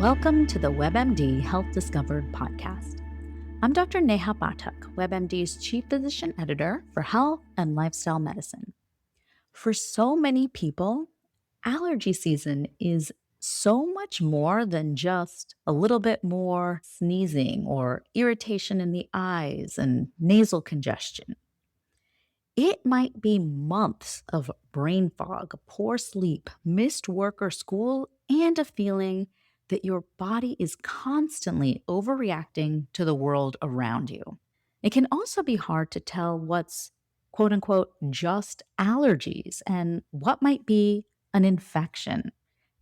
Welcome to the WebMD Health Discovered podcast. I'm Dr. Neha Pathak, WebMD's Chief Physician Editor for Health and Lifestyle Medicine. For so many people, allergy season is so much more than just a little bit more sneezing or irritation in the eyes and nasal congestion. It might be months of brain fog, poor sleep, missed work or school, and a feeling that your body is constantly overreacting to the world around you. It can also be hard to tell what's quote unquote just allergies and what might be an infection,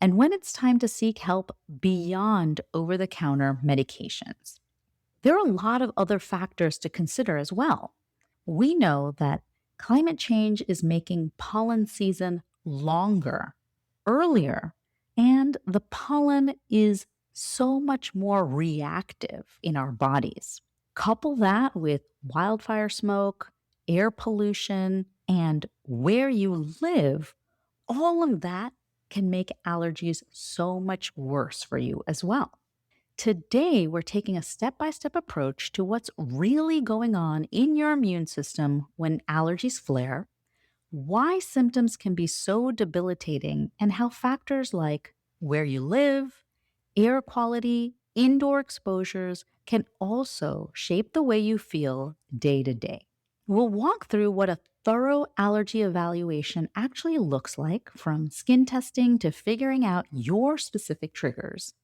and when it's time to seek help beyond over the counter medications. There are a lot of other factors to consider as well. We know that climate change is making pollen season longer, earlier, and the pollen is so much more reactive in our bodies. Couple that with wildfire smoke, air pollution, and where you live, all of that can make allergies so much worse for you as well. Today, we're taking a step by step approach to what's really going on in your immune system when allergies flare, why symptoms can be so debilitating, and how factors like where you live, air quality, indoor exposures can also shape the way you feel day to day. We'll walk through what a thorough allergy evaluation actually looks like, from skin testing to figuring out your specific triggers.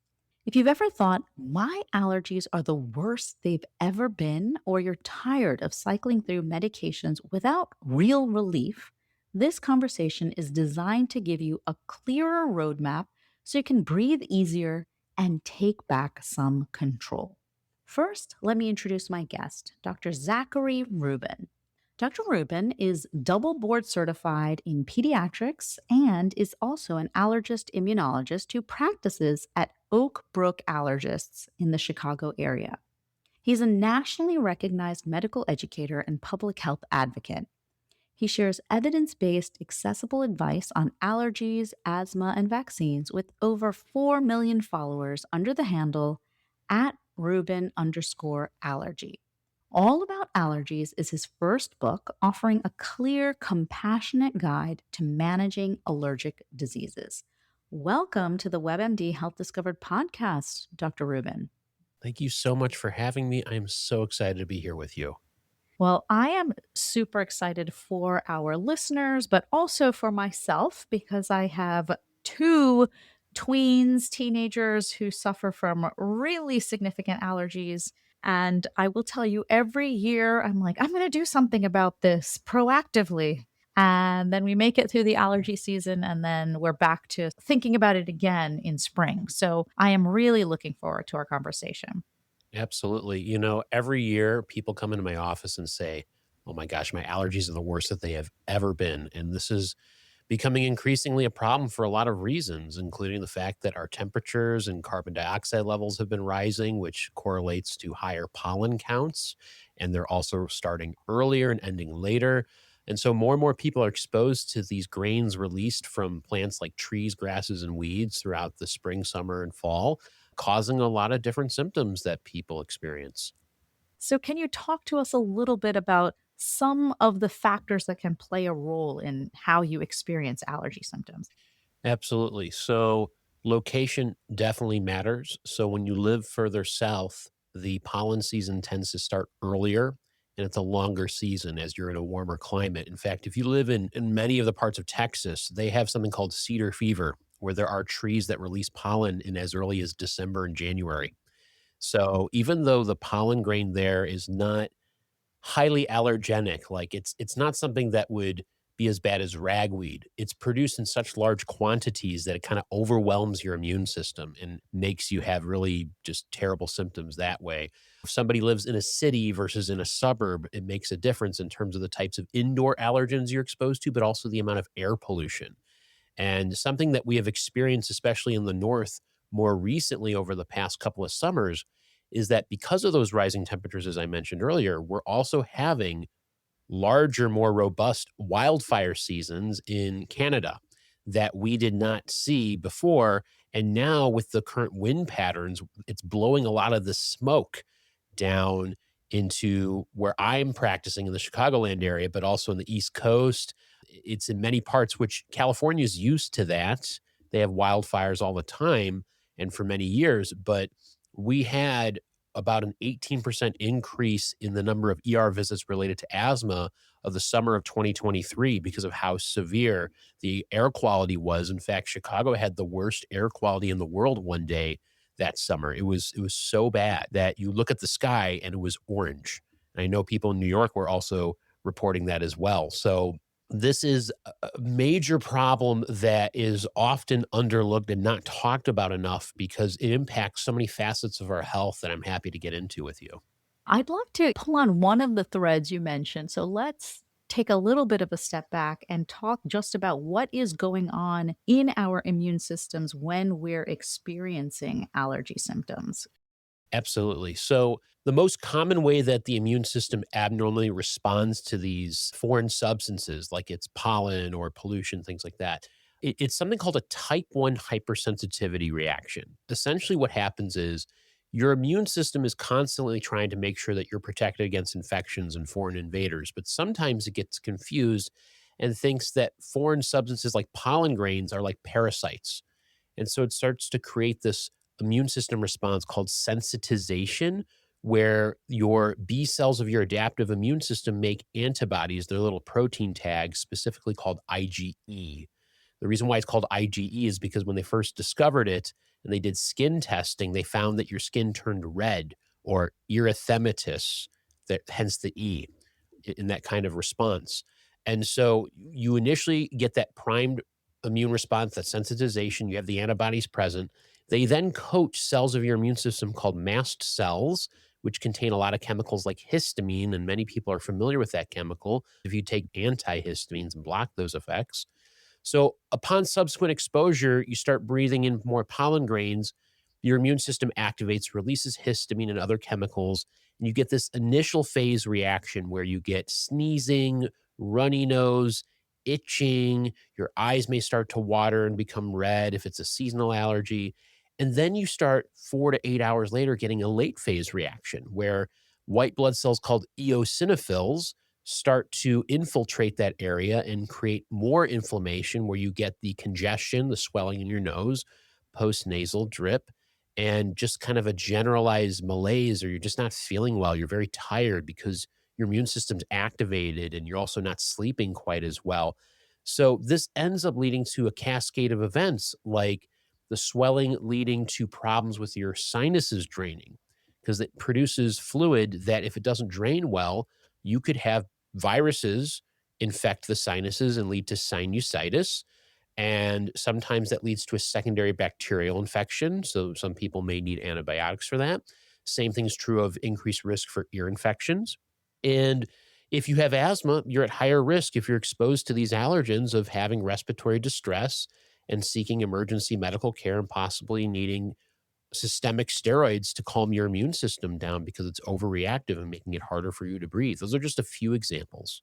If you've ever thought, my allergies are the worst they've ever been, or you're tired of cycling through medications without real relief, this conversation is designed to give you a clearer roadmap so you can breathe easier and take back some control. First, let me introduce my guest, Dr. Zachary Rubin. Dr. Rubin is double board certified in pediatrics and is also an allergist immunologist who practices at Oak Brook Allergists in the Chicago area. He's a nationally recognized medical educator and public health advocate. He shares evidence-based, accessible advice on allergies, asthma, and vaccines with over 4 million followers under the handle @Rubin_allergy. All About Allergies is his first book, offering a clear, compassionate guide to managing allergic diseases. Welcome to the WebMD Health Discovered podcast, Dr. Rubin. Thank you so much for having me. I am so excited to be here with you. Well, I am super excited for our listeners, but also for myself because I have two tweens, teenagers who suffer from really significant allergies. And I will tell you, every year I'm like, I'm going to do something about this proactively. And then we make it through the allergy season, and then we're back to thinking about it again in spring. So I am really looking forward to our conversation. Absolutely. You know, every year people come into my office and say, oh my gosh, my allergies are the worst that they have ever been. And this is becoming increasingly a problem for a lot of reasons, including the fact that our temperatures and carbon dioxide levels have been rising, which correlates to higher pollen counts. And they're also starting earlier and ending later. And so more and more people are exposed to these grains released from plants like trees, grasses, and weeds throughout the spring, summer, and fall, causing a lot of different symptoms that people experience. So, can you talk to us a little bit about some of the factors that can play a role in how you experience allergy symptoms? Absolutely. So, location definitely matters. So, when you live further south, the pollen season tends to start earlier and it's a longer season as you're in a warmer climate. In fact, if you live in many of the parts of Texas, they have something called cedar fever, where there are trees that release pollen in as early as December and January. So, even though the pollen grain there is not highly allergenic, like it's not something that would be as bad as ragweed. It's produced in such large quantities that it kind of overwhelms your immune system and makes you have really just terrible symptoms that way. If somebody lives in a city versus in a suburb, it makes a difference in terms of the types of indoor allergens you're exposed to, but also the amount of air pollution. And something that we have experienced, especially in the north more recently over the past couple of summers, is that because of those rising temperatures, as I mentioned earlier, we're also having larger, more robust wildfire seasons in Canada that we did not see before. And now with the current wind patterns, it's blowing a lot of the smoke down into where I'm practicing in the Chicagoland area, but also in the East Coast. It's in many parts, which California is used to that. They have wildfires all the time and for many years, but we had about an 18% increase in the number of ER visits related to asthma of the summer of 2023 because of how severe the air quality was. In fact, Chicago had the worst air quality in the world one day that summer. It was so bad that you look at the sky and it was orange. And I know people in New York were also reporting that as well. So this is a major problem that is often underlooked and not talked about enough because it impacts so many facets of our health that I'm happy to get into with you. I'd love to pull on one of the threads you mentioned. So let's take a little bit of a step back and talk just about what is going on in our immune systems when we're experiencing allergy symptoms. Absolutely. So, the most common way that the immune system abnormally responds to these foreign substances, like it's pollen or pollution, things like that, it's something called a type 1 hypersensitivity reaction. Essentially, what happens is your immune system is constantly trying to make sure that you're protected against infections and foreign invaders, but sometimes it gets confused and thinks that foreign substances like pollen grains are like parasites, and so it starts to create this immune system response called sensitization, where your B cells of your adaptive immune system make antibodies, they're little protein tags, specifically called IgE. The reason why it's called IgE is because when they first discovered it and they did skin testing, they found that your skin turned red or erythematous, that, hence the E in that kind of response. And so you initially get that primed immune response, that sensitization, you have the antibodies present. They then coat cells of your immune system called mast cells, which contain a lot of chemicals like histamine, and many people are familiar with that chemical if you take antihistamines and block those effects. So, upon subsequent exposure, you start breathing in more pollen grains. Your immune system activates, releases histamine and other chemicals, and you get this initial phase reaction where you get sneezing, runny nose, itching. Your eyes may start to water and become red if it's a seasonal allergy. And then you start 4 to 8 hours later getting a late phase reaction where white blood cells called eosinophils start to infiltrate that area and create more inflammation where you get the congestion, the swelling in your nose, post-nasal drip, and just kind of a generalized malaise, or you're just not feeling well. You're very tired because your immune system's activated and you're also not sleeping quite as well. So this ends up leading to a cascade of events like the swelling leading to problems with your sinuses draining because it produces fluid that if it doesn't drain well, you could have viruses infect the sinuses and lead to sinusitis. And sometimes that leads to a secondary bacterial infection. So some people may need antibiotics for that. Same thing's true of increased risk for ear infections. And if you have asthma, you're at higher risk if you're exposed to these allergens of having respiratory distress and seeking emergency medical care and possibly needing systemic steroids to calm your immune system down because it's overreactive and making it harder for you to breathe. Those are just a few examples.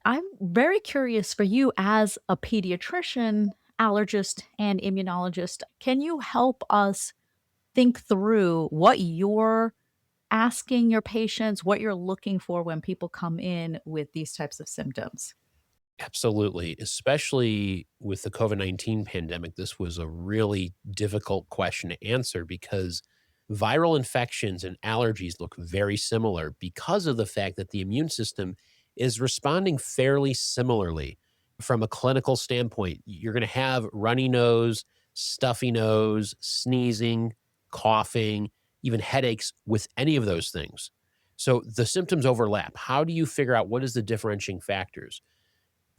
I'm very curious for you as a pediatrician, allergist, and immunologist. Can you help us think through what you're asking your patients, what you're looking for when people come in with these types of symptoms? Absolutely. Especially with the COVID-19 pandemic, this was a really difficult question to answer because viral infections and allergies look very similar because of the fact that the immune system is responding fairly similarly. From a clinical standpoint, you're going to have runny nose, stuffy nose, sneezing, coughing, even headaches with any of those things. So the symptoms overlap. How do you figure out what is the differentiating factors?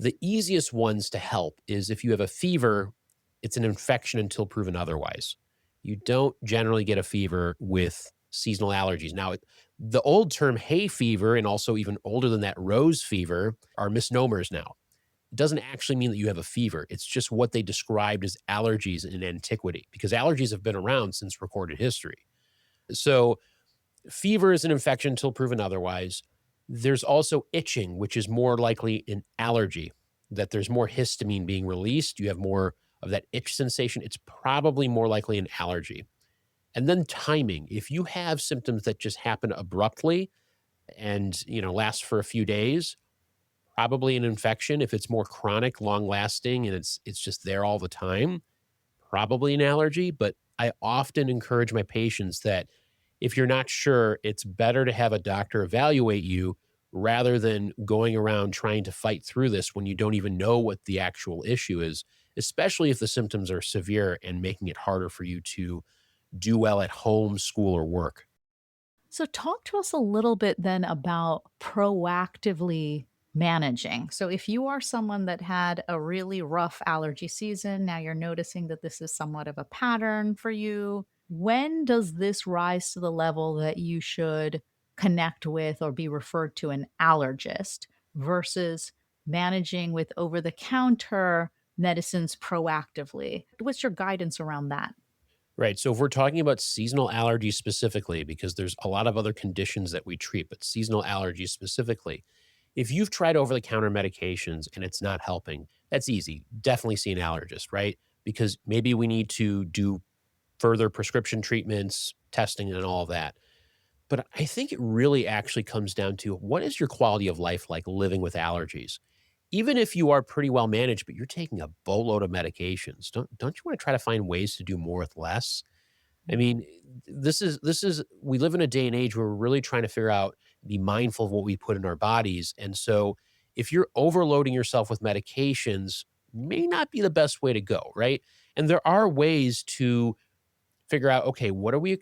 The easiest ones to help is if you have a fever, it's an infection until proven otherwise. You don't generally get a fever with seasonal allergies. Now, the old term hay fever and also even older than that rose fever are misnomers now. It doesn't actually mean that you have a fever. It's just what they described as allergies in antiquity because allergies have been around since recorded history. So fever is an infection until proven otherwise. There's also itching, which is more likely an allergy, that there's more histamine being released. You have more of that itch sensation, it's probably more likely an allergy. And then timing. If you have symptoms that just happen abruptly and, last for a few days, probably an infection. If it's more chronic, long lasting, and it's just there all the time, probably an allergy. But I often encourage my patients that if you're not sure, it's better to have a doctor evaluate you rather than going around trying to fight through this when you don't even know what the actual issue is, especially if the symptoms are severe and making it harder for you to do well at home, school, or work. So, talk to us a little bit then about proactively managing. So, if you are someone that had a really rough allergy season, now you're noticing that this is somewhat of a pattern for you. When does this rise to the level that you should connect with or be referred to an allergist versus managing with over the counter medicines proactively? What's your guidance around that? Right. So if we're talking about seasonal allergies specifically, because there's a lot of other conditions that we treat, but seasonal allergies specifically, if you've tried over the counter medications and it's not helping, that's easy. Definitely see an allergist, right? Because maybe we need to do further prescription treatments, testing, and all that. But I think it really actually comes down to what is your quality of life like living with allergies? Even if you are pretty well managed, but you're taking a boatload of medications, don't you want to try to find ways to do more with less? I mean, this is we live in a day and age where we're really trying to figure out, be mindful of what we put in our bodies. And so if you're overloading yourself with medications, may not be the best way to go, right? And there are ways to figure out, okay, what are we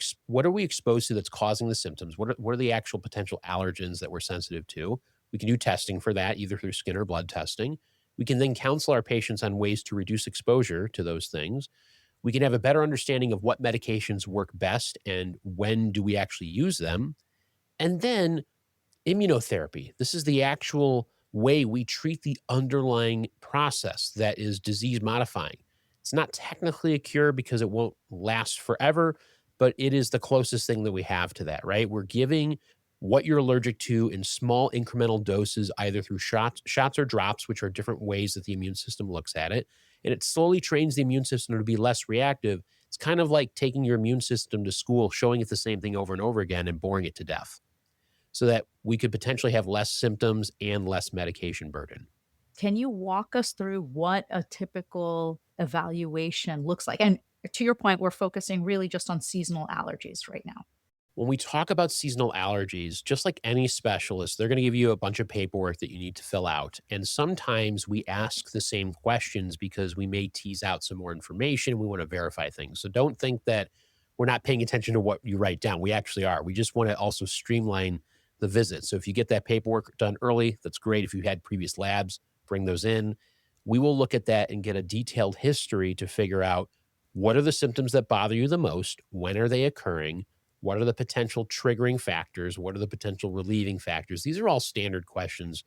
exposed to that's causing the symptoms? What are the actual potential allergens that we're sensitive to? We can do testing for that, either through skin or blood testing. We can then counsel our patients on ways to reduce exposure to those things. We can have a better understanding of what medications work best and when do we actually use them. And then immunotherapy. This is the actual way we treat the underlying process that is disease modifying. It's not technically a cure because it won't last forever, but it is the closest thing that we have to that, right? We're giving what you're allergic to in small incremental doses, either through shots or drops, which are different ways that the immune system looks at it. And it slowly trains the immune system to be less reactive. It's kind of like taking your immune system to school, showing it the same thing over and over again and boring it to death so that we could potentially have less symptoms and less medication burden. Can you walk us through what a typical evaluation looks like? And to your point, we're focusing really just on seasonal allergies right now. When we talk about seasonal allergies, just like any specialist, they're going to give you a bunch of paperwork that you need to fill out. And sometimes we ask the same questions because we may tease out some more information. We want to verify things. So don't think that we're not paying attention to what you write down. We actually are. We just want to also streamline the visit. So if you get that paperwork done early, that's great. If you had previous labs, bring those in. We will look at that and get a detailed history to figure out what are the symptoms that bother you the most? When are they occurring? What are the potential triggering factors? What are the potential relieving factors? These are all standard questions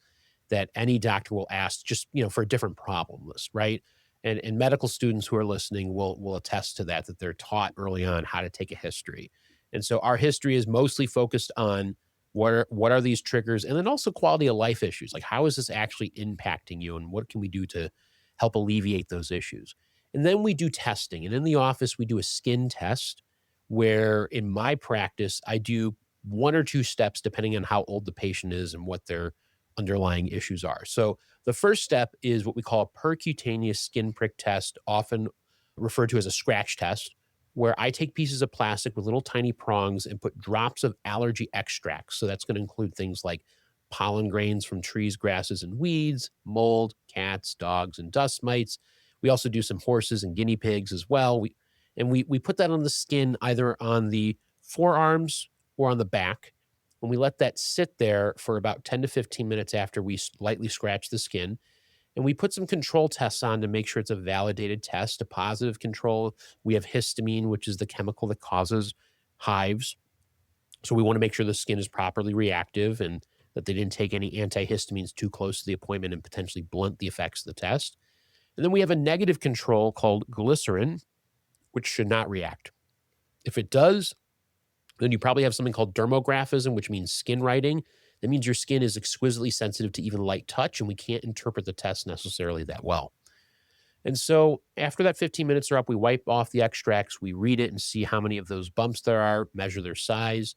that any doctor will ask just, for a different problem list, right? And medical students who are listening will attest to that they're taught early on how to take a history. And so our history is mostly focused on what are these triggers and then also quality of life issues. Like how is this actually impacting you and what can we do to help alleviate those issues? And then we do testing. And in the office, we do a skin test where in my practice, I do one or two steps depending on how old the patient is and what their underlying issues are. So the first step is what we call a percutaneous skin prick test, often referred to as a scratch test, where I take pieces of plastic with little tiny prongs and put drops of allergy extracts. So that's going to include things like pollen grains from trees, grasses, and weeds, mold, cats, dogs, and dust mites. We also do some horses and guinea pigs as well. We put that on the skin either on the forearms or on the back. And we let that sit there for about 10 to 15 minutes after we lightly scratch the skin. And we put some control tests on to make sure it's a validated test, a positive control. We have histamine, which is the chemical that causes hives. So we want to make sure the skin is properly reactive and that they didn't take any antihistamines too close to the appointment and potentially blunt the effects of the test. And then we have a negative control called glycerin, which should not react. If it does, then you probably have something called dermographism, which means skin writing. That means your skin is exquisitely sensitive to even light touch, and we can't interpret the test necessarily that well. And so after that 15 minutes are up, we wipe off the extracts, we read it and see how many of those bumps there are, measure their size,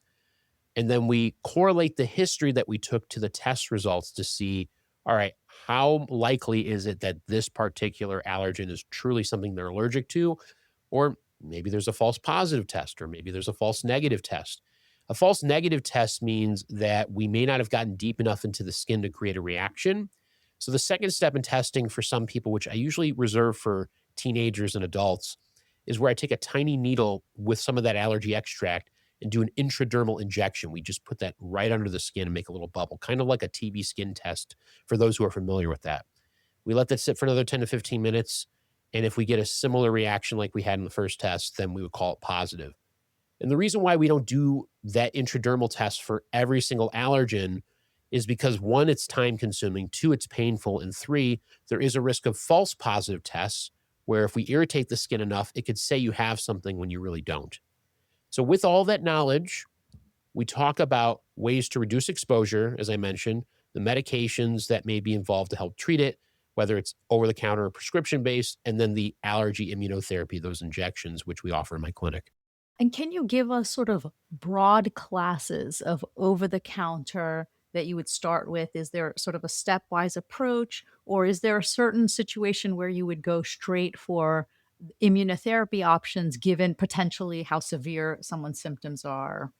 and then we correlate the history that we took to the test results to see, all right, how likely is it that this particular allergen is truly something they're allergic to? Or maybe there's a false positive test, or maybe there's a false negative test. A false negative test means that we may not have gotten deep enough into the skin to create a reaction. So the second step in testing for some people, which I usually reserve for teenagers and adults, is where I take a tiny needle with some of that allergy extract and do an intradermal injection. We just put that right under the skin and make a little bubble, kind of like a TB skin test for those who are familiar with that. We let that sit for another 10 to 15 minutes. And if we get a similar reaction like we had in the first test, then we would call it positive. And the reason why we don't do that intradermal test for every single allergen is because one, it's time consuming, two, it's painful, and three, there is a risk of false positive tests where if we irritate the skin enough, it could say you have something when you really don't. So with all that knowledge, we talk about ways to reduce exposure, as I mentioned, the medications that may be involved to help treat it, whether it's over the counter or prescription based, and then the allergy immunotherapy, those injections, which we offer in my clinic. And can you give us sort of broad classes of over the counter that you would start with? Is there sort of a stepwise approach, or is there a certain situation where you would go straight for immunotherapy options given potentially how severe someone's symptoms are?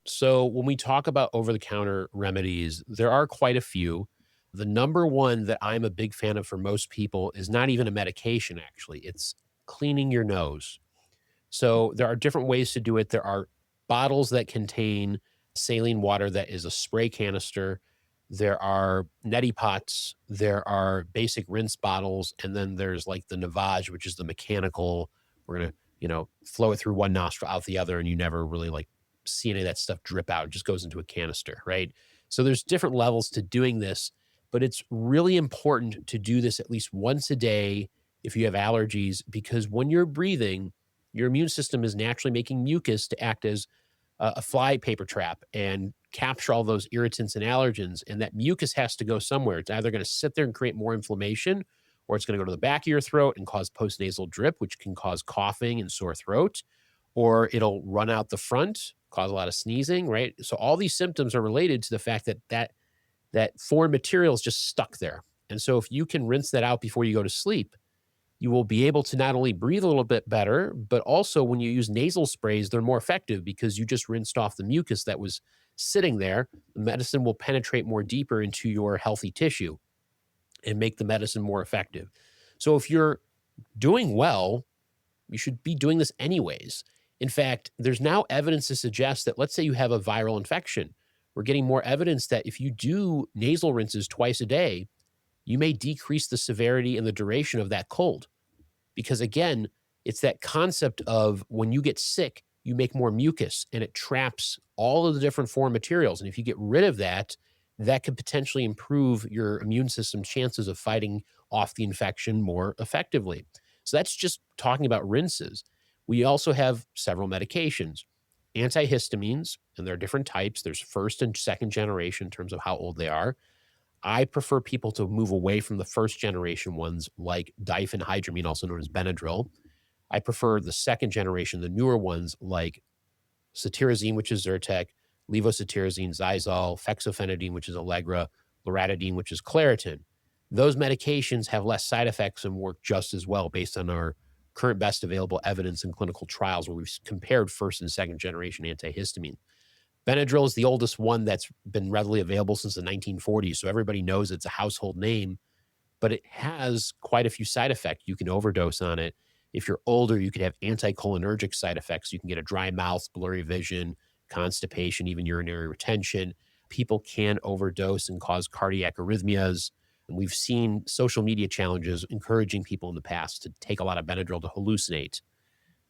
So when we talk about over the counter remedies, there are quite a few. The number one that I'm a big fan of for most people is not even a medication, actually. It's cleaning your nose. So there are different ways to do it. There are bottles that contain saline water that is a spray canister. There are neti pots. There are basic rinse bottles. And then there's like the Navage, which is the mechanical. We're going to, flow it through one nostril out the other, and you never really like see any of that stuff drip out. It just goes into a canister, right? So there's different levels to doing this, but it's really important to do this at least once a day if you have allergies, because when you're breathing, your immune system is naturally making mucus to act as a fly paper trap and capture all those irritants and allergens. And that mucus has to go somewhere. It's either going to sit there and create more inflammation, or it's going to go to the back of your throat and cause postnasal drip, which can cause coughing and sore throat, or it'll run out the front, cause a lot of sneezing, right? So all these symptoms are related to the fact that foreign material is just stuck there. And so if you can rinse that out before you go to sleep, you will be able to not only breathe a little bit better, but also when you use nasal sprays, they're more effective because you just rinsed off the mucus that was sitting there. The medicine will penetrate more deeper into your healthy tissue and make the medicine more effective. So if you're doing well, you should be doing this anyways. In fact, there's now evidence to suggest that, let's say you have a viral infection. We're getting more evidence that if you do nasal rinses twice a day, you may decrease the severity and the duration of that cold. Because again, it's that concept of when you get sick, you make more mucus and it traps all of the different foreign materials. And if you get rid of that, that could potentially improve your immune system's chances of fighting off the infection more effectively. So that's just talking about rinses. We also have several medications, antihistamines, and there are different types. There's first and second generation in terms of how old they are. I prefer people to move away from the first generation ones like diphenhydramine, also known as Benadryl. I prefer the second generation, the newer ones like cetirizine, which is Zyrtec, levocetirizine, Xyzal, fexofenadine, which is Allegra, loratadine, which is Claritin. Those medications have less side effects and work just as well based on our current best available evidence in clinical trials where we've compared first and second generation antihistamine. Benadryl is the oldest one that's been readily available since the 1940s, so everybody knows it's a household name, but it has quite a few side effects. You can overdose on it. If you're older, you could have anticholinergic side effects. You can get a dry mouth, blurry vision, constipation, even urinary retention. People can overdose and cause cardiac arrhythmias. And we've seen social media challenges encouraging people in the past to take a lot of Benadryl to hallucinate.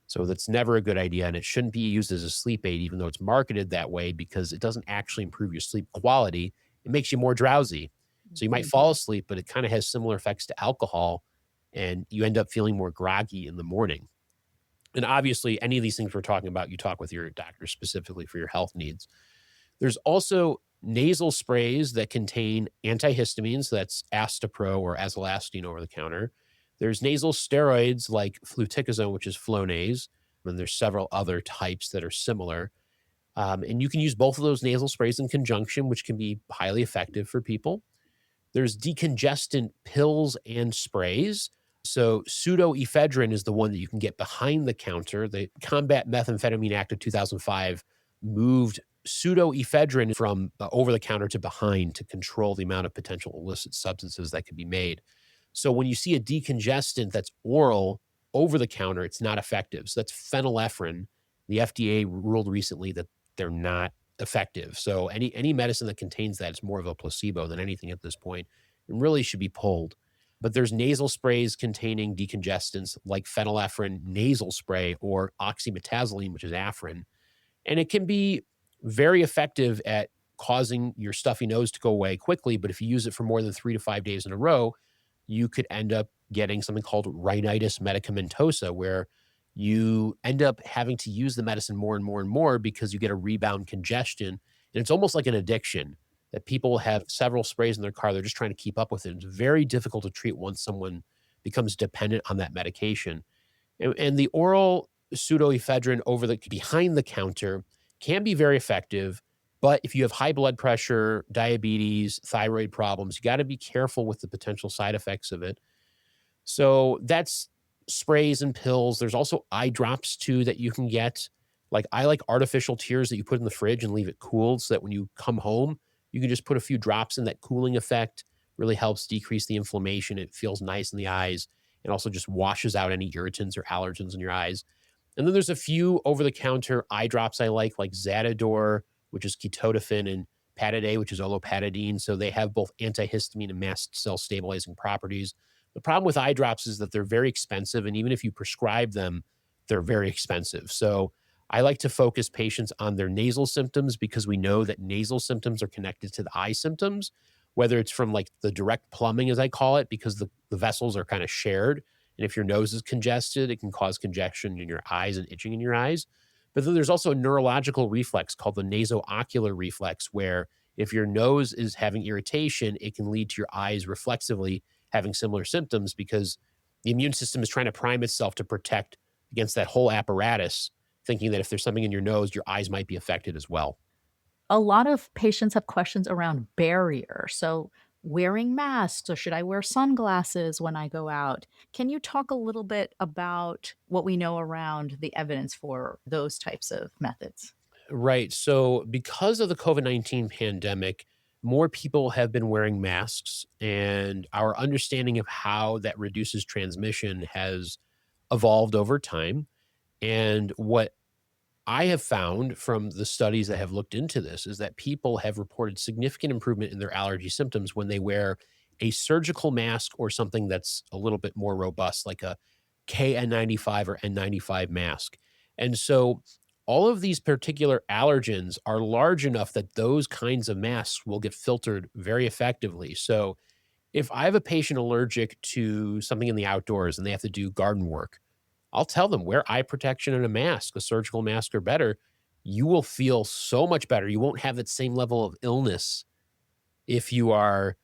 So that's never a good idea, and it shouldn't be used as a sleep aid, even though it's marketed that way, because it doesn't actually improve your sleep quality. It makes you more drowsy. So you might fall asleep, but it kind of has similar effects to alcohol, and you end up feeling more groggy in the morning. And obviously, any of these things we're talking about, you talk with your doctor specifically for your health needs. There's also nasal sprays that contain antihistamines. That's Astapro or Azolastine over the counter. There's nasal steroids like fluticasone, which is Flonase, and there's several other types that are similar. And you can use both of those nasal sprays in conjunction, which can be highly effective for people. There's decongestant pills and sprays. So pseudoephedrine is the one that you can get behind the counter. The Combat Methamphetamine Act of 2005 moved pseudoephedrine from over the counter to behind to control the amount of potential illicit substances that could be made. So when you see a decongestant that's oral over the counter, it's not effective. So that's phenylephrine. The FDA ruled recently that they're not effective. So any medicine that contains that is more of a placebo than anything at this point. It really should be pulled. But there's nasal sprays containing decongestants like phenylephrine nasal spray or oxymetazoline, which is Afrin. And it can be very effective at causing your stuffy nose to go away quickly. But if you use it for more than 3 to 5 days in a row, you could end up getting something called rhinitis medicamentosa, where you end up having to use the medicine more and more and more because you get a rebound congestion. And it's almost like an addiction that people have several sprays in their car. They're just trying to keep up with it. It's very difficult to treat once someone becomes dependent on that medication. And the oral pseudoephedrine over the behind the counter can be very effective. But if you have high blood pressure, diabetes, thyroid problems, you got to be careful with the potential side effects of it. So that's sprays and pills. There's also eye drops too that you can get. Like I like artificial tears that you put in the fridge and leave it cooled so that when you come home, you can just put a few drops in. That cooling effect really helps decrease the inflammation. It feels nice in the eyes and also just washes out any irritants or allergens in your eyes. And then there's a few over-the-counter eye drops I like Zatador, which is ketotifen, and Pataday, which is olopatadine. So they have both antihistamine and mast cell stabilizing properties. The problem with eye drops is that they're very expensive, and even if you prescribe them, they're very expensive. So I like to focus patients on their nasal symptoms because we know that nasal symptoms are connected to the eye symptoms, whether it's from like the direct plumbing, as I call it, because the vessels are kind of shared. And if your nose is congested, it can cause congestion in your eyes and itching in your eyes. But then there's also a neurological reflex called the nasoocular reflex, where if your nose is having irritation, it can lead to your eyes reflexively having similar symptoms because the immune system is trying to prime itself to protect against that whole apparatus, thinking that if there's something in your nose, your eyes might be affected as well. A lot of patients have questions around barrier. So, wearing masks or should I wear sunglasses when I go out? Can you talk a little bit about what we know around the evidence for those types of methods? Right. So, because of the COVID-19 pandemic, more people have been wearing masks, and our understanding of how that reduces transmission has evolved over time. And what I have found from the studies that have looked into this is that people have reported significant improvement in their allergy symptoms when they wear a surgical mask or something that's a little bit more robust, like a KN95 or N95 mask. And so all of these particular allergens are large enough that those kinds of masks will get filtered very effectively. So if I have a patient allergic to something in the outdoors and they have to do garden work, I'll tell them wear eye protection and a mask, a surgical mask or better. You will feel so much better. You won't have that same level of illness if you are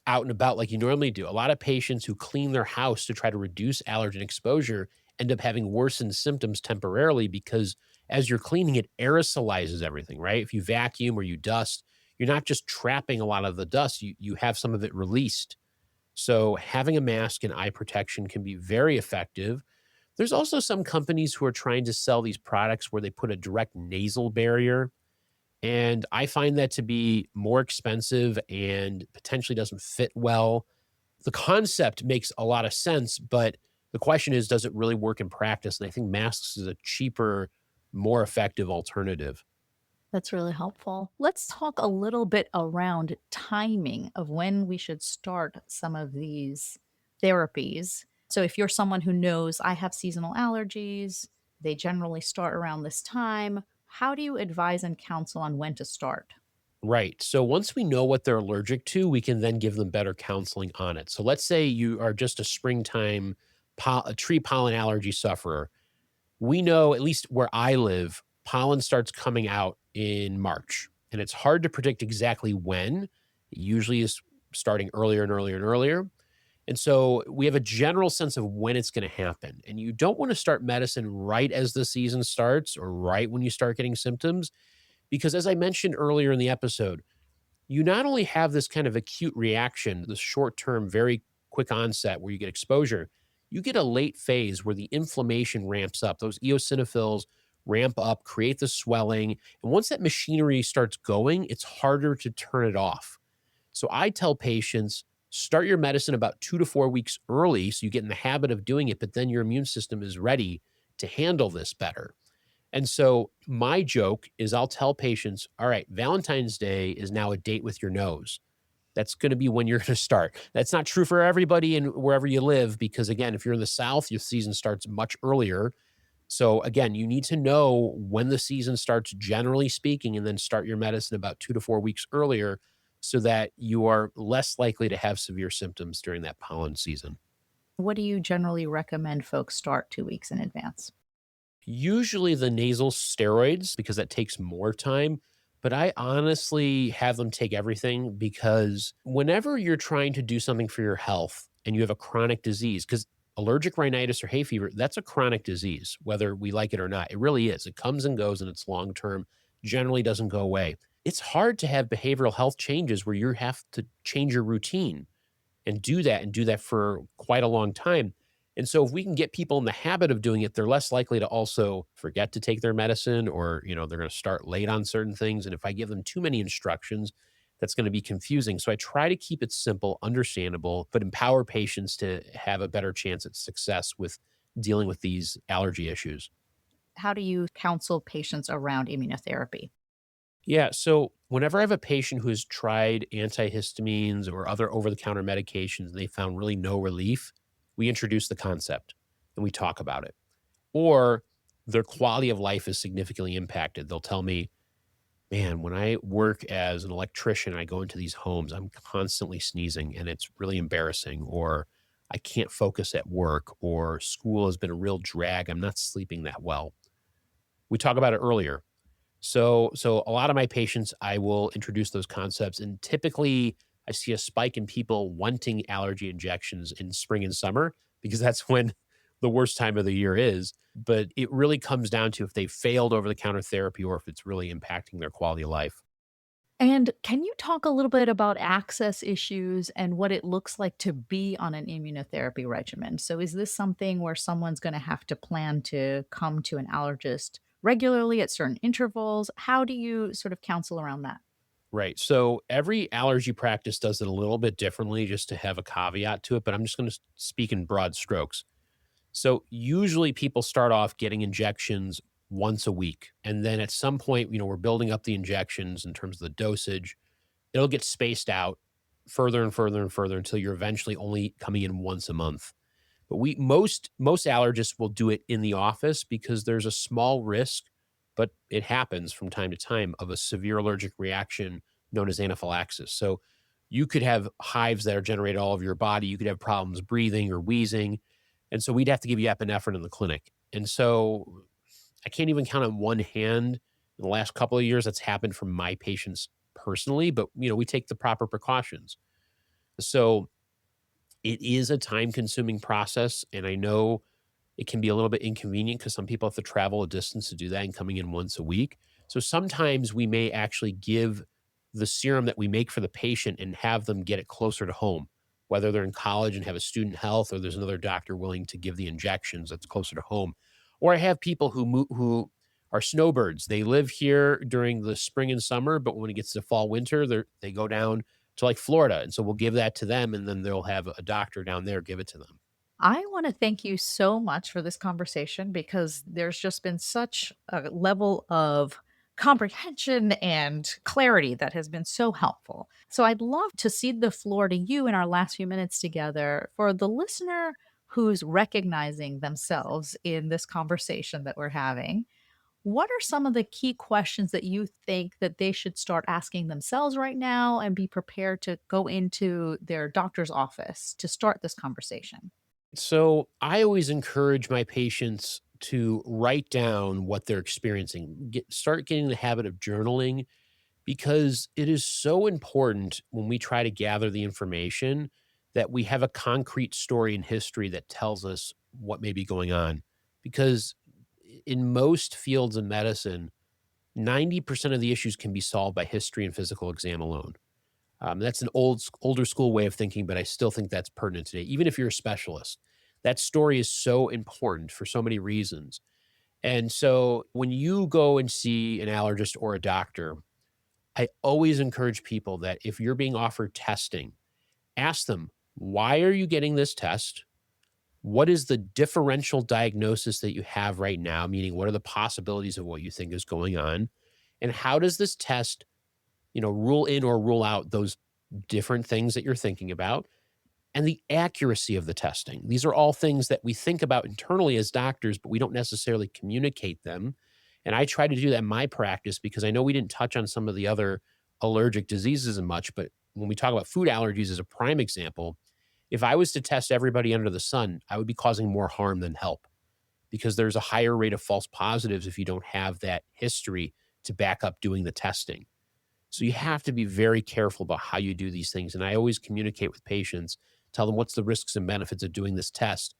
out and about like you normally do. A lot of patients who clean their house to try to reduce allergen exposure end up having worsened symptoms temporarily because as you're cleaning, it aerosolizes everything, right? If you vacuum or you dust, you're not just trapping a lot of the dust, you have some of it released. So having a mask and eye protection can be very effective. There's also some companies who are trying to sell these products where they put a direct nasal barrier. And I find that to be more expensive and potentially doesn't fit well. The concept makes a lot of sense, but the question is, does it really work in practice? And I think masks is a cheaper, more effective alternative. That's really helpful. Let's talk a little bit around timing of when we should start some of these therapies. So, if you're someone who knows I have seasonal allergies, they generally start around this time. How do you advise and counsel on when to start? Right. So once we know what they're allergic to, we can then give them better counseling on it. So let's say you are just a springtime a tree pollen allergy sufferer. We know, at least where I live, pollen starts coming out in March, and it's hard to predict exactly when. It usually is starting earlier and earlier and earlier. And so we have a general sense of when it's going to happen. And you don't want to start medicine right as the season starts or right when you start getting symptoms, because as I mentioned earlier in the episode, you not only have this kind of acute reaction, this short term, very quick onset where you get exposure, you get a late phase where the inflammation ramps up. Those eosinophils ramp up, create the swelling. And once that machinery starts going, it's harder to turn it off. So I tell patients, start your medicine about 2 to 4 weeks early so you get in the habit of doing it, but then your immune system is ready to handle this better. And so my joke is I'll tell patients, all right, Valentine's Day is now a date with your nose. That's going to be when you're going to start. That's not true for everybody and wherever you live, because again, if you're in the South, your season starts much earlier. So again, you need to know when the season starts, generally speaking, and then start your medicine about 2 to 4 weeks earlier so that you are less likely to have severe symptoms during that pollen season. What do you generally recommend folks start 2 weeks in advance? Usually the nasal steroids because that takes more time, but I honestly have them take everything because whenever you're trying to do something for your health and you have a chronic disease, because allergic rhinitis or hay fever, that's a chronic disease, whether we like it or not. It really is. It comes and goes and it's long term, generally doesn't go away. It's hard to have behavioral health changes where you have to change your routine and do that for quite a long time. And so if we can get people in the habit of doing it, they're less likely to also forget to take their medicine or, they're going to start late on certain things. And if I give them too many instructions, that's going to be confusing. So I try to keep it simple, understandable, but empower patients to have a better chance at success with dealing with these allergy issues. How do you counsel patients around immunotherapy? Yeah. So whenever I have a patient who has tried antihistamines or other over the counter medications and they found really no relief, we introduce the concept and we talk about it. Or their quality of life is significantly impacted. They'll tell me, man, when I work as an electrician, I go into these homes, I'm constantly sneezing and it's really embarrassing. Or I can't focus at work, or school has been a real drag. I'm not sleeping that well. We talk about it earlier. So a lot of my patients, I will introduce those concepts, and typically I see a spike in people wanting allergy injections in spring and summer because that's when the worst time of the year is. But it really comes down to if they failed over the counter therapy or if it's really impacting their quality of life. And can you talk a little bit about access issues and what it looks like to be on an immunotherapy regimen? So, is this something where someone's going to have to plan to come to an allergist regularly at certain intervals? How do you sort of counsel around that? Right. So every allergy practice does it a little bit differently just to have a caveat to it, but I'm just going to speak in broad strokes. So usually people start off getting injections once a week. And then at some point, we're building up the injections in terms of the dosage. It'll get spaced out further and further and further until you're eventually only coming in once a month. But we most allergists will do it in the office because there's a small risk, but it happens from time to time of a severe allergic reaction known as anaphylaxis. So you could have hives that are generated all over your body. You could have problems breathing or wheezing. And so we'd have to give you epinephrine in the clinic. And so I can't even count on one hand in the last couple of years that's happened from my patients personally, but we take the proper precautions. So it is a time consuming process. And I know it can be a little bit inconvenient because some people have to travel a distance to do that and coming in once a week. So sometimes we may actually give the serum that we make for the patient and have them get it closer to home, whether they're in college and have a student health or there's another doctor willing to give the injections that's closer to home. Or I have people who are snowbirds. They live here during the spring and summer, but when it gets to fall, winter, they go down to like Florida. And so we'll give that to them and then they'll have a doctor down there give it to them. I want to thank you so much for this conversation because there's just been such a level of comprehension and clarity that has been so helpful. So I'd love to cede the floor to you in our last few minutes together for the listener who's recognizing themselves in this conversation that we're having. What are some of the key questions that you think that they should start asking themselves right now and be prepared to go into their doctor's office to start this conversation? So I always encourage my patients to write down what they're experiencing. Start getting the habit of journaling because it is so important when we try to gather the information that we have a concrete story in history that tells us what may be going on. Because in most fields of medicine, 90% of the issues can be solved by history and physical exam alone. That's an older school way of thinking, but I still think that's pertinent today. Even if you're a specialist, that story is so important for so many reasons. And so when you go and see an allergist or a doctor, I always encourage people that if you're being offered testing, ask them, why are you getting this test? What is the differential diagnosis that you have right now? Meaning, what are the possibilities of what you think is going on? And how does this test, rule in or rule out those different things that you're thinking about? And the accuracy of the testing. These are all things that we think about internally as doctors, but we don't necessarily communicate them. And I try to do that in my practice because I know we didn't touch on some of the other allergic diseases as much, but when we talk about food allergies as a prime example, if I was to test everybody under the sun, I would be causing more harm than help because there's a higher rate of false positives if you don't have that history to back up doing the testing. So you have to be very careful about how you do these things. And I always communicate with patients, tell them what's the risks and benefits of doing this test.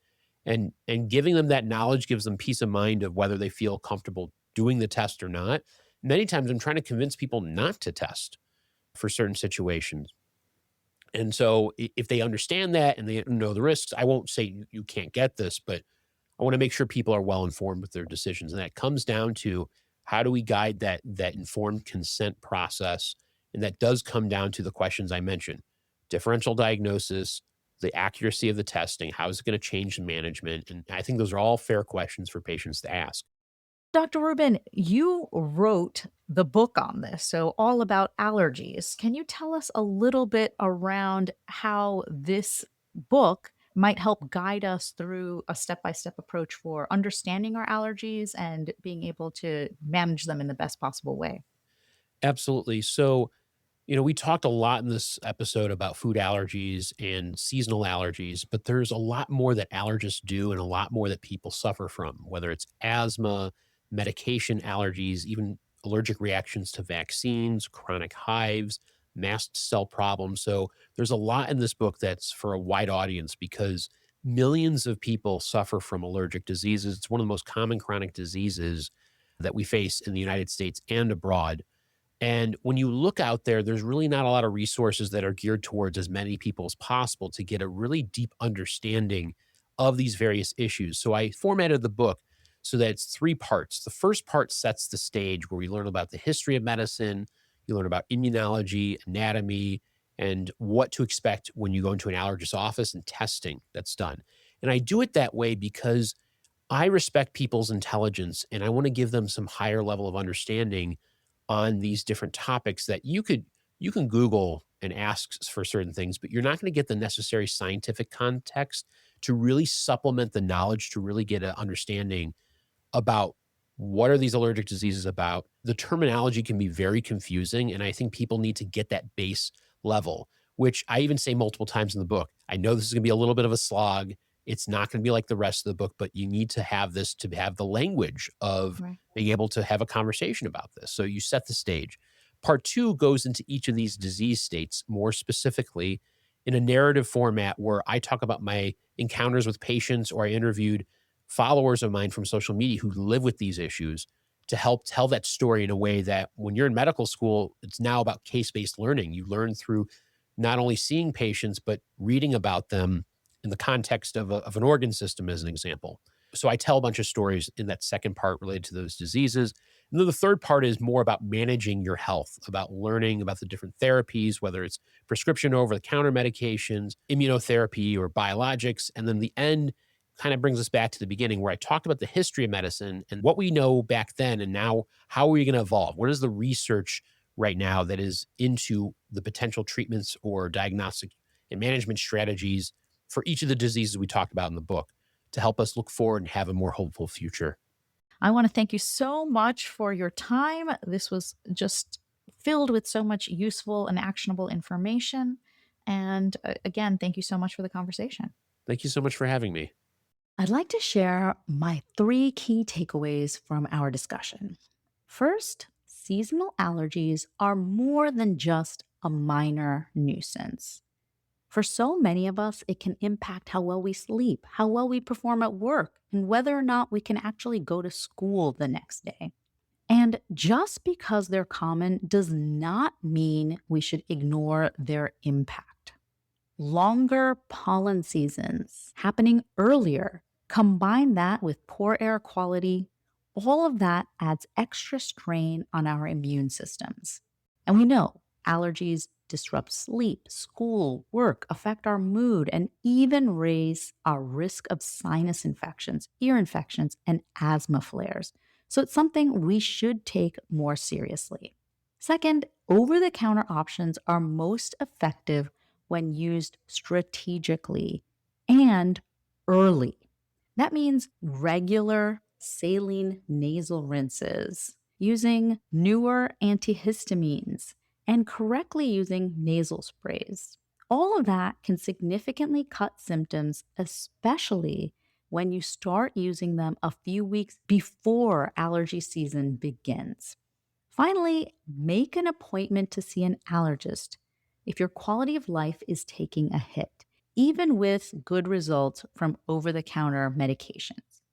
And giving them that knowledge gives them peace of mind of whether they feel comfortable doing the test or not. Many times I'm trying to convince people not to test for certain situations. And so if they understand that and they know the risks, I won't say you can't get this, but I want to make sure people are well informed with their decisions. And that comes down to how do we guide that informed consent process? And that does come down to the questions I mentioned. Differential diagnosis, the accuracy of the testing, how is it going to change the management? And I think those are all fair questions for patients to ask. Dr. Rubin, you wrote the book on this, so all about allergies. Can you tell us a little bit around how this book might help guide us through a step by step approach for understanding our allergies and being able to manage them in the best possible way? Absolutely. So, we talked a lot in this episode about food allergies and seasonal allergies, but there's a lot more that allergists do and a lot more that people suffer from, whether it's asthma, medication allergies, even allergic reactions to vaccines, chronic hives, mast cell problems. So there's a lot in this book that's for a wide audience because millions of people suffer from allergic diseases. It's one of the most common chronic diseases that we face in the United States and abroad. And when you look out there, there's really not a lot of resources that are geared towards as many people as possible to get a really deep understanding of these various issues. So I formatted the book so that it's three parts. The first part sets the stage where we learn about the history of medicine, you learn about immunology, anatomy, and what to expect when you go into an allergist office and testing that's done. And I do it that way because I respect people's intelligence and I want to give them some higher level of understanding on these different topics that you can Google and ask for certain things, but you're not going to get the necessary scientific context to really supplement the knowledge to really get an understanding about what are these allergic diseases about. The terminology can be very confusing, and I think people need to get that base level, which I even say multiple times in the book. I know this is going to be a little bit of a slog. It's not going to be like the rest of the book, but you need to have this to have the language of Right. being able to have a conversation about this. So you set the stage. Part two goes into each of these disease states more specifically in a narrative format where I talk about my encounters with patients or I interviewed followers of mine from social media who live with these issues to help tell that story in a way that when you're in medical school, it's now about case based learning. You learn through not only seeing patients, but reading about them in the context of an organ system, as an example. So I tell a bunch of stories in that second part related to those diseases. And then the third part is more about managing your health, about learning about the different therapies, whether it's prescription over the counter medications, immunotherapy, or biologics. And then the end kind of brings us back to the beginning where I talked about the history of medicine and what we know back then and now how are we going to evolve? What is the research right now that is into the potential treatments or diagnostic and management strategies for each of the diseases we talked about in the book to help us look forward and have a more hopeful future. I want to thank you so much for your time. This was just filled with so much useful and actionable information. And again, thank you so much for the conversation. Thank you so much for having me. I'd like to share my three key takeaways from our discussion. First, seasonal allergies are more than just a minor nuisance. For so many of us, it can impact how well we sleep, how well we perform at work, and whether or not we can actually go to school the next day. And just because they're common does not mean we should ignore their impact. Longer pollen seasons happening earlier, combine that with poor air quality, all of that adds extra strain on our immune systems. And we know allergies disrupt sleep, school, work, affect our mood, and even raise our risk of sinus infections, ear infections, and asthma flares. So it's something we should take more seriously. Second, over the counter options are most effective when used strategically and early. That means regular saline nasal rinses, using newer antihistamines, and correctly using nasal sprays. All of that can significantly cut symptoms, especially when you start using them a few weeks before allergy season begins. Finally, make an appointment to see an allergist if your quality of life is taking a hit, even with good results from over the counter medications.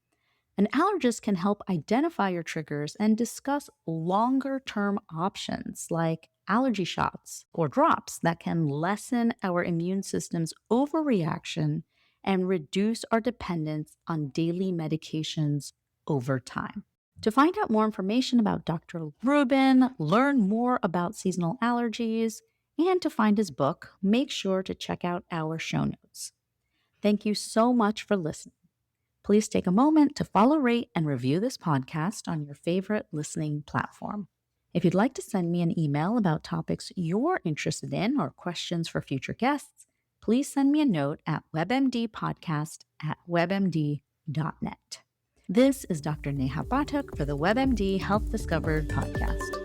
An allergist can help identify your triggers and discuss longer term options like allergy shots or drops that can lessen our immune system's overreaction and reduce our dependence on daily medications over time. To find out more information about Dr. Rubin, learn more about seasonal allergies, and to find his book, make sure to check out our show notes. Thank you so much for listening. Please take a moment to follow, rate, and review this podcast on your favorite listening platform. If you'd like to send me an email about topics you're interested in or questions for future guests, please send me a note at webmdpodcast@webmd.net. This is Dr. Neha Pathak for the WebMD Health Discovered podcast.